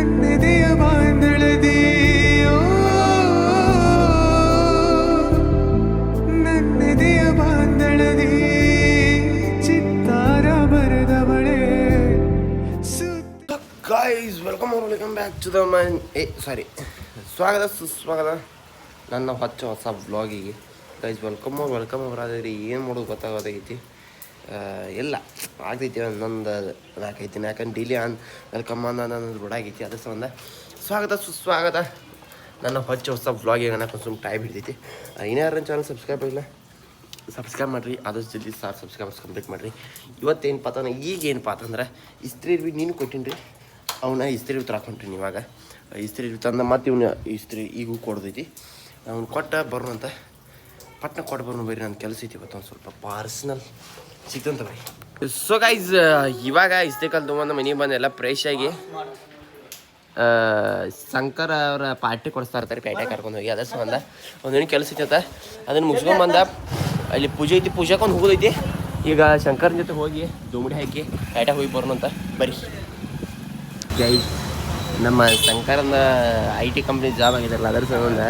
ನನ್ನೆದೆಯ ಬಾಂಧಳದಿ ನನ್ನೆದೆಯ ಬಾಂಧಳದಿ ಚಿತ್ತಾರ ಬರೆದವಳೆ. Guys welcome back to the ಸ್ವಾಗತ ಸುಸ್ವಾಗತ ನನ್ನ ಹೊಸ ವ್ಲಾಗಿಗೆ. ಗೈಸ್ ವೆಲ್ಕಮ್ ಅವರಾದ್ರೆ ಏನು ಮಾಡೋದು ಗೊತ್ತಾಗೋದೈತಿ ಇಲ್ಲ ಆಗ್ತೈತಿ ಒಂದೊಂದು 4-5 ದಿನ, ಯಾಕಂದ್ರೆ ಡೈಲಿ ವೆಲ್ಕಮ್ ಅನ್ನೋದು ಬಿಡಾಗೈತಿ. ಅದ್ರ ಸಂಬಂಧ ಸ್ವಾಗತ ಸುಸ್ವಾಗತ ನನ್ನ ಹೊಸ ವ್ಲಾಗಿಗೆ ಅನ್ನೋಕೆ ಸುಮ್ಮನೆ ಟೈಮ್ ಹಿಡಿದೈತಿ. ಇನ್ಯಾರ ಚಾನಲ್ ಸಬ್ಸ್ಕ್ರೈಬ್ ಆಗಿಲ್ಲ ಸಬ್ಸ್ಕ್ರೈಬ್ ಮಾಡಿರಿ, ಆದಷ್ಟು ಜಲ್ದಿ ಸಬ್ಸ್ಕ್ರೈಬರ್ಸ್ ಕಂಪ್ಲೀಟ್ ಮಾಡಿರಿ. ಇವತ್ತೇನಪ್ಪ ಅಂತಂದ್ರೆ ಈಗೇನಪ್ಪ ಅಂತಂದ್ರೆ ಇಸ್ತ್ರಿ ನೀನು ಕೊಟ್ಟಿನಿ ರೀ, ಅವನ್ನ ಇಸ್ತ್ರಿ ತರಾಕೊಂಡ್ರಿ. ಇವಾಗ ಇಸ್ತ್ರಿ ತಂದ ಮತ್ತು ಇವನ್ನ ಇಸ್ತ್ರಿ ಈಗೂ ಕೊಡ್ದೈತಿ. ಅವ್ನು ಕೊಟ್ಟ ಬರೋಣಂತ ಪಟ್ನ ಕೊಟ್ಟು ಬರೋಣ ಬರ್ರಿ, ನನ್ನ ಕೆಲಸ ಐತಿ ಇವತ್ತು ಒಂದು ಸ್ವಲ್ಪ ಪರ್ಸ್ನಲ್ ಸಿಗ್ತಂತ ಬರ್ರಿ. ಸೊ ಗೈಸ್ ಇವಾಗ ಇಸ್ತ್ರಿ ಕಲ್ ತೊಗೊಂಡು ಮನೆಗೆ ಬಂದು ಎಲ್ಲ ಫ್ರೆಶ್ ಆಗಿ ಶಂಕರ ಅವರ ಪಾರ್ಟಿ ಕೊಡಿಸ್ತಾ ಇರ್ತಾರೆ, ಪೇಟೆ ಕರ್ಕೊಂಡು ಹೋಗಿ. ಅದ್ರ ಸಂಬಂಧ ಒಂದೇನು ಕೆಲಸ ಐತೆ ಅದನ್ನು ಮುಗಿಸ್ಕೊಂಬಂದ ಅಲ್ಲಿ ಪೂಜೆ ಐತಿ, ಪೂಜೆಕೊಂಡು ಹೋಗೋದೈತಿ. ಈಗ ಶಂಕರನ ಜೊತೆ ಹೋಗಿ ದುಮ್ಡಿ ಹಾಕಿ ಪೇಟೆ ಹೋಗಿ ಬರೋಣ ಅಂತ ಬರ್ರಿ. ಗೈಸ್ ನಮ್ಮ ಶಂಕರನ IT ಕಂಪ್ನಿ ಜಾಬ್ ಆಗಿದಾರಲ್ಲ, ಅದ್ರ ಸಂಬಂಧ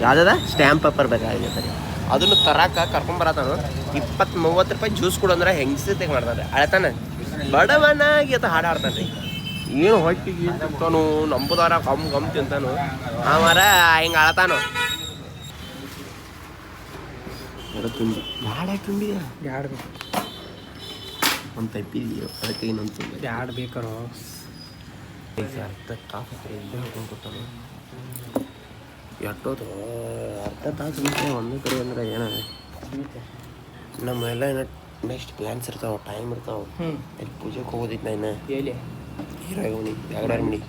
ಯಾವುದದ ಸ್ಟ್ಯಾಂಪ್ ಪೇಪರ್ ಬೇಕಾಗಿರ್ತಾರೆ, ಅದನ್ನು ತರಾಕ ಕರ್ಕೊಂಬರತಾನು. 20-30 ರೂಪಾಯಿ ಜ್ಯೂಸ್ ಕೊಡು ಅಂದ್ರೆ ಹೆಂಗಸತೆಗೆ ಮಾಡ್ತಾರೆ. ಅಳತಾನೆ ಬಡವನಾಗಿ ಅಂತ ಹಾಡು ಹಾಡ್ತಾನೆ ರೀ. ಏನು ಹೊಟ್ಟಿಗೆ ತಿಂತಾನು, ನಂಬುದಾರ ಗಮ್ ತಿಂತಾನು ಆ ಮರ ಹಿಂಗೆ ಅಳತಾನು. ತುಂಬಿ ಯಾರು ತುಂಬಿ ಯಾರು ಒಂದು ತಪ್ಪಿದೀಯ ಅದಕ್ಕೆ ಇನ್ನೊಂದು ತುಂಬಿ ಯಾರು ಬೇಕಾರೋ ಅರ್ಧ ತಾಸು ಹೇಳ್ಕೊಂಡು ಕೊಡ್ತಾನೆ. ಎಟ್ಟೋದು ಅರ್ಧ ತಾಸು ಒಂದೇ ಕಡೆ ಅಂದ್ರೆ ಏನೋ ನಮ್ಮೆಲ್ಲ ಏನೋ ನೆಕ್ಸ್ಟ್ ಪ್ಲ್ಯಾನ್ಸ್ ಇರ್ತಾವೆ, ಟೈಮ್ ಇರ್ತಾವೆ. ಅಲ್ಲಿ ಪೂಜೆಗೆ ಹೋಗೋದಿತ್ತು. ನಾನು ಎಲ್ಲಿ ಹೀರಾಗ ಮನಿ ಯಾಗಡಾರ ಮನಿ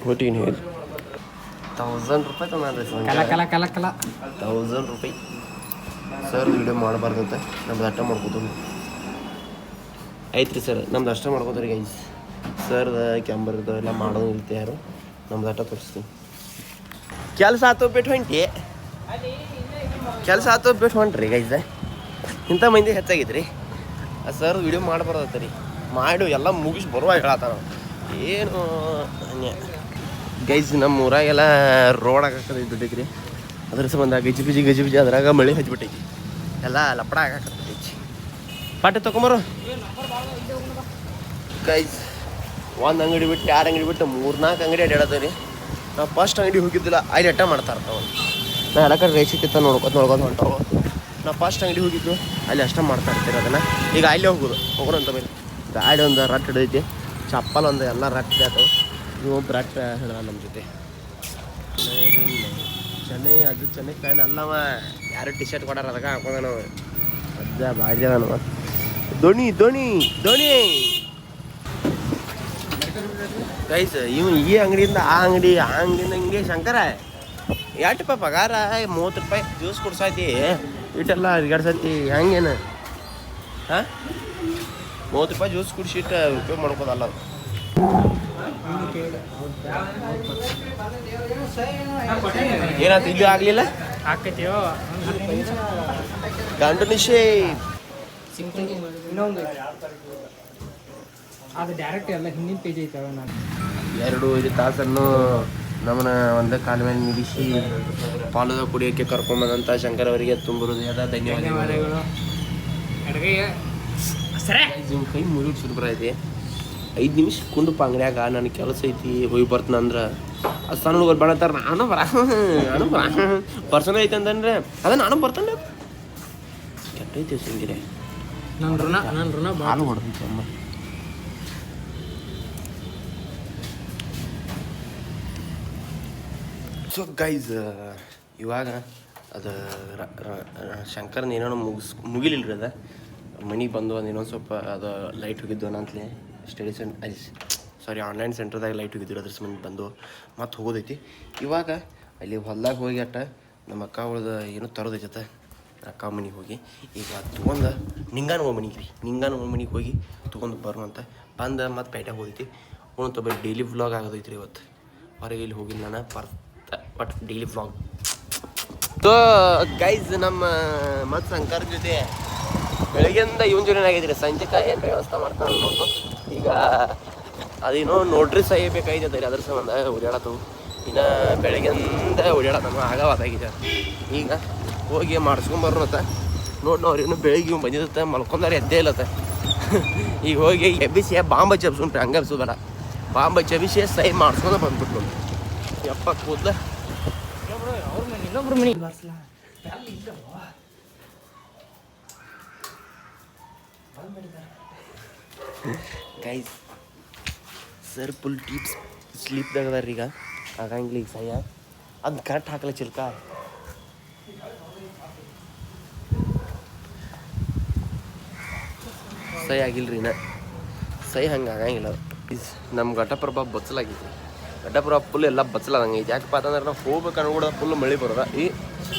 ಹೋಟೀನಿ 1000 ರೂಪಾಯಿ ತೊಗೊಂಡ್ರಿ ಕಲ 1000 ರೂಪಾಯಿ. ಸರ್ ವಿಡಿಯೋ ಮಾಡಬಾರ್ದಂತ ನಮ್ದು ಅಷ್ಟ ಮಾಡ್ಕೋತ ಐತ್ರಿ ಸರ್, ನಮ್ದು ಅಷ್ಟ ಮಾಡ್ಕೋತಾರೆ ಗೈಸ್. ಸರ್ದ ಕ್ಯಾಮ್ಬರ್ದು ಎಲ್ಲ ಮಾಡೋದು ಇರ್ತಿ ಯಾರು, ನಮ್ದು ಅಷ್ಟ ತೋರಿಸ್ತೀನಿ. ಕೆಲಸ ಆತು ಬಿಟ್ಟು ಹೊಂಟಿ, ಕೆಲಸ ಆತು ಬಿಟ್ಟು ಹೊಂಟ್ರಿ ಗೈಸ್. ಇಂಥ ಮಂದಿ ಹೆಚ್ಚಾಗಿದ್ರಿ. ಆ ಸರ್ ವಿಡಿಯೋ ಮಾಡಬಾರ್ದತ್ತ ರೀ, ಮಾಡು ಎಲ್ಲ ಮುಗಿಸಿ ಬರುವಾಗ ಹೇಳತ್ತಾನ ಏನು ಗೈಸ್. ನಮ್ಮ ಊರಾಗೆಲ್ಲ ರೋಡ್ ಆಗಾಕತ್ತೈತಿ ದುಡ್ಡೈತ್ರಿ, ಅದ್ರ ಸಂಬಂಧ ಗಜಿಬಿಜಿ ಅದ್ರಾಗ ಮಳೆ ಹಚ್ಬಿಟ್ಟೈತಿ, ಎಲ್ಲ ಲಪಡ ಆಗಾಕತ್ತೈತಿ. ಪಾಟೆ ತೊಗೊಂಬರು ಗೈಸ್. ಒಂದು ಅಂಗಡಿ ಬಿಟ್ಟು 2 ಅಂಗಡಿ ಬಿಟ್ಟು 3-4 ಅಂಗಡಿ ಅಡ್ಯಾಡತ್ತವ ರೀ. ನಾವು ಫಸ್ಟ್ ಅಂಗಡಿ ಹೋಗಿದ್ದಿಲ್ಲ, ಅಲ್ಲಿ ಅಟ್ಟ ಮಾಡ್ತಾ ಇರ್ತಾವ. ನಾ ಎಲ್ಲ ಕಡೆ ರೇಷಿಕಿತ್ತ ನೋಡ್ಕೊತ ಹೊಂಟಾವ. ನಾವು ಫಸ್ಟ್ ಅಂಗಡಿ ಹೋಗಿದ್ದು ಅಲ್ಲಿ ಅಷ್ಟ ಮಾಡ್ತಾ ಇರ್ತೀರಿ ಅದನ್ನು. ಈಗ ಅಲ್ಲಿ ಹೋಗೋಣ ಅಂತ ಬರೀ. ಗಾಡಿ ಒಂದು ರಟ್ ಹಿಡಿದೈತಿ, ಚಪ್ಪಲ್ ಒಂದು ಎಲ್ಲ ರಟ್ ಆಯ್ತವು. ಇವೊಬ್ಬ ರಟ್ ಹಿಡ್ದ ನಮ್ಮ ಜೊತೆ. ಚೆನ್ನೈ ಫ್ಯಾನ್ ಅಲ್ಲವ, ಯಾರು ಟಿ ಶರ್ಟ್ ಕೊಡಾರ ಅದಕ್ಕೆ ಹಾಕೋದ ನಾವು. ಅಜ್ಜ ಬಾಜ ನಾವು ಧೋನಿ ಗೈಸ್. ಈ ಅಂಗಡಿಯಿಂದ ಆ ಅಂಗಡಿಯಿಂದ ಹಂಗೆ ಶಂಕರ ಎಷ್ಟು ಪಗಾರ 30 ರೂಪಾಯಿ ಜ್ಯೂಸ್ ಕುಡ್ಸೈತಿ, ಇಟ್ಟೆಲ್ಲ ಅಡ್ಗಾಡ್ಸೈತಿ ಹೆಂಗೇನು? ಹಾಂ 30 ರೂಪಾಯಿ ಜ್ಯೂಸ್ ಕುಡಿಸಿಟ್ಟು ಉಪಯೋಗ ಮಾಡ್ಕೋದಲ್ಲ ಅದು. ಏನಾಯ್ತು ಇಲ್ಲಿ ಆಗಲಿಲ್ಲ ಹಾಕೈತಿಯೋ ಗಂಡು ನಿಶೆ ಇನ್ನೊಂದು ಅದು ಡೈರೆಕ್ಟ್ ಎಲ್ಲ ಹಿಂದಿನ ಪೇಜ್ ಐತವ. ನಾನು 2 ತಾಸನ್ನು ನಮ್ಮನ್ನ ಒಂದೇ ಕಾಲ ಮೇಲೆ ನಿಲ್ಲಿಸಿ ಪಾಲದ ಕುಡಿಯೋಕ್ಕೆ ಕರ್ಕೊಂಬಂದಂಥ ಶಂಕರ್ ಅವರಿಗೆ ತುಂಬ ಹೃದಯದ ಧನ್ಯವಾದಗಳು. ಕೈ ಮುಗಿದು ಸುರ್ಬರ ಐತಿ. 5 ನಿಮಿಷ ಕುಂಡಪ್ಪ ಅಂಗಡಿಯಾಗ ನನ್ನ ಕೆಲಸ ಐತಿ ಹೋಗಿ ಬರ್ತಾನೆ ಅಂದ್ರೆ ಅದು ಸಣ್ಣ ಹುಡುಗರು ಬಣತಾರ. ನಾನು ಬರ ಪರ್ಸನ್ ಐತೆ ಅಂತಂದ್ರೆ ಅದ ನಾನು ಬರ್ತಾನೆ. ಕೆಟ್ಟೈತಿ ಸಿಂಗಿರೆ ನನ್ನ ಋಣ ಹಾಲು ಹೊಡೆದೈತಿ ಅಮ್ಮ. ಸೊ ಗೈಸ್ ಇವಾಗ ಅದು ಶಂಕರನ ಏನೋ ಮುಗಿಲಿಲ್ರಿ. ಅದ ಮನೆಗೆ ಬಂದು ಒಂದು ಇನ್ನೊಂದು ಸ್ವಲ್ಪ ಅದು ಲೈಟ್ ಹೋಗಿದ್ದು ಅನ್ನಂತಲೇ ಆನ್ಲೈನ್ ಸೆಂಟರ್ದಾಗ ಲೈಟ್ ಹೋಗಿದ್ರು. ಅದ್ರ ಸಂಬಂಧ ಬಂದು ಮತ್ತೆ ಹೋಗೋದೈತಿ. ಇವಾಗ ಅಲ್ಲಿ ಹೊಲ್ದಾಗ ಹೋಗಿ ಅಟ್ಟ ನಮ್ಮ ಅಕ್ಕ ಅವಳ್ದ ಏನೋ ತರೋದೈತೆ. ಅಕ್ಕ ಮನೆಗೆ ಹೋಗಿ ಈಗ ತೊಗೊಂಡು ನಿಂಗಾನ ಮನೆಗೆ ಹೋಗಿ ತೊಗೊಂಡು ಬರೋಣ ಅಂತ ಬಂದು ಮತ್ತೆ ಪೇಟೆಗೆ ಹೋಗೈತಿ. ಒಂದು ಬರೀ ಡೈಲಿ ವ್ಲಾಗ್ ಆಗೋದೈತ್ರಿ ಇವತ್ತು. ಹೊರಗೆ ಇಲ್ಲಿ ಹೋಗಿಲ್ಲ ನಾನು but daily vlog. So guys ನಮ್ಮ ಮತ್ತು ಶಂಕರ್ ಜೊತೆ ಬೆಳಗ್ಗೆಯಿಂದ ಇವನ್ ಜೊತೆ ಆಗೈತ್ರಿ. ಸಂಜೆ ಏನು ವ್ಯವಸ್ಥೆ ಮಾಡ್ತಾನೆ ಈಗ ಅದೇನೋ ನೋಟ್ರಿ ಸಹಿ ಬೇಕಾಗಿದೆ ಅದ್ರ ಸಂಬಂಧ ಓಡಾಡತ್ತವು ಇನ್ನು ಬೆಳಗ್ಗೆಂದ ಓಡಾಡೋದು ಆಗವಾದಾಗಿದೆ ಈಗ ಹೋಗಿ ಮಾಡಿಸ್ಕೊಂಬರೋಣತ್ತ ನೋಡಿ ನಾವು ಇನ್ನೂ ಬೆಳಿಗ್ಗೆ ಬಂದಿರುತ್ತೆ ಮಲ್ಕೊಂಡಾರೆ ಎದ್ದೇ ಇಲ್ಲತ್ತ ಈಗ ಹೋಗಿ ಎಬ್ಬಿಸಿ ಬಾಂಬ ಚಬ್ಸ್ಕೊಂಡ್ರಿ ಹಂಗೆ ಬೇಡ ಬಾಂಬ ಚಬಿಸಿ ಸಹಿ ಮಾಡಿಸ್ಕೊಂಡು ಬಂದ್ಬಿಟ್ಟು ಯಪ್ಪ ಕೂದಲ ಅವ್ರ ಮನೆ ಇನ್ನೊಬ್ರು ಮನೆ ಬರ್ಸಲ್ಲ ಗೈಸ್ ಸರ್ ಫುಲ್ ಡೀಪ್ ಸ್ಲೀಪ್ದಾಗ ಅದಾರ ಈಗ ಆಗಂಗಿಲ್ಲ ಈಗ ಸಹ್ಯ ಅದು ಕರೆಕ್ಟ್ ಹಾಕಲ್ಲ ಚಿಲ್ಕ ಸಹಿ ಆಗಿಲ್ರಿ ಇನ್ನ ಸಹಿ ಹಂಗೆ ಆಗಂಗಿಲ್ಲ ನಮ್ಮ ಘಟಪ್ರಭಾ ಬಚ್ಚಲಾಗೈತಿ ಘಟಪ್ರಭಾ ಫುಲ್ ಎಲ್ಲ ಬಚ್ಚಲಾದಂಗೆ ಐತಿ ಯಾಕಪ್ಪ ಅಂತಂದ್ರೆ ನಾವು ಹೋಗ್ಬೇಕನ್ನೋ ಕೂಡ ಫುಲ್ ಮಳೆ ಬರೋದ ಈ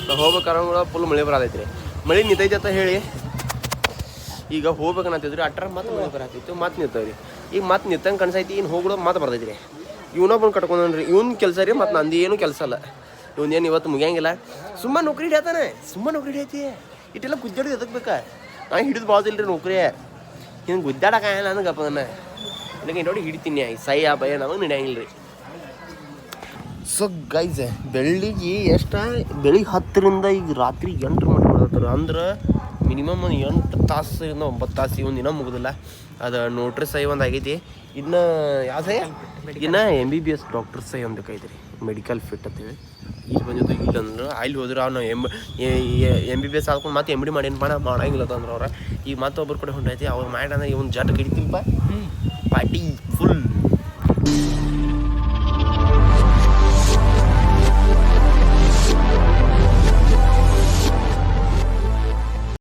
ನಾವು ಹೋಗ್ಬೇಕನ್ನೋ ಕೂಡ ಫುಲ್ ಮಳೆ ಬರೋದೈತಿ ರೀ ಮಳೆ ನಿಂತೈತಿ ಅಂತ ಹೇಳಿ ಈಗ ಹೋಗ್ಬೇಕನ್ನತ್ತಿದ್ರಿ ಅಟ್ರ ಮತ್ತೆ ಮಳೆ ಬರತ್ತಿತ್ತು ಮತ್ತೆ ನಿಂತವ್ರಿ ಈಗ ಮತ್ತೆ ನಿಂತಂಗೆ ಕನ್ಸೈತಿ ಇನ್ನು ಹೋಗ್ಬಿಡೋ ಮತ್ತೆ ಬರ್ತೈತಿ ರೀ ಇವನೊಬ್ಬನ ಕಟ್ಕೊಂಡ್ರಿ ಇವ್ನ ಕೆಲಸ ರೀ ಮತ್ತು ನಂದು ಏನು ಕೆಲಸ ಅಲ್ಲ ಇವನೇನು ಇವತ್ತು ಮುಗಿಯಂಗಿಲ್ಲ ಸುಮ್ಮನೆ ನೌಕರಿ ಹಿಡಿಯತಾನೆ ಸುಮ್ಮನೆ ನೌಕರಿ ಹಿಡಿಯೈತಿ ಇಟ್ಟೆಲ್ಲ ಗುದ್ದಾಡೋದು ಎದಕ್ಕೆ ಬೇಕಾ ನಾ ಹಿಡಿದು ಬಾದಿಲ್ಲ ರೀ ನೌಕರಿ ಹಿಂಗೆ ಗುದ್ದಾಡಕ್ಕಾಗಲ್ಲ ನನಗಪ್ಪ ನನ್ನ ಇಲ್ಲಿಗೆ ನೋಡಿ ಹಿಡಿತೀನಿ ಸೈ ಆ ಭಯ ನಮಗೆ ನಡೆಯಂಗಿಲ್ಲ ರೀ ಸೊ ಗೈಸ್ ಬೆಳಿಗ್ಗೆ ಬೆಳಿಗ್ಗೆ 10ರಿಂದ ಈಗ ರಾತ್ರಿ 8 ಮಾಡ್ತಾರೆ ಅಂದ್ರೆ ಮಿನಿಮಮ್ 8 ತಾಸಿಂದ 9 ತಾಸು ಒಂದು ದಿನ ಮುಗಿದಿಲ್ಲ ಅದು ನೋಟ್ರಿ ಸಹಿ ಒಂದು ಆಗೈತಿ ಇನ್ನು ಯಾವ ಸಹಿ ಇನ್ನು MBBS ಡಾಕ್ಟರ್ ಸಹಿ ಒಂದು ಬೇಕಾಯ್ತು ರೀ ಮೆಡಿಕಲ್ ಫಿಟ್ ಅಂತೇಳಿ ಇಲ್ಲಿ ಬಂದಿದ್ದು ಇಲ್ಲ ಅಂದ್ರೆ ಅಲ್ಲಿ ಹೋದ್ರೆ ಅವ್ನು MBBS ಆದ್ಕೊಂಡು ಮತ್ತೆ MD ಮಾಡೇನಪ್ಪ ಮಾಡಂಗಿಲ್ಲ ಅಂದ್ರೆ ಅವ್ರ ಈಗ ಮತ್ತೊಬ್ಬರು ಕಡೆ ಹೊಂಟೈತಿ ಅವ್ರು ಮಾಡಿ ಅಂದ್ರೆ ಇವ್ನು ಜಟ್ ಕಡಿತಿಲ್ಪ ಪಾರ್ಟಿ ಫುಲ್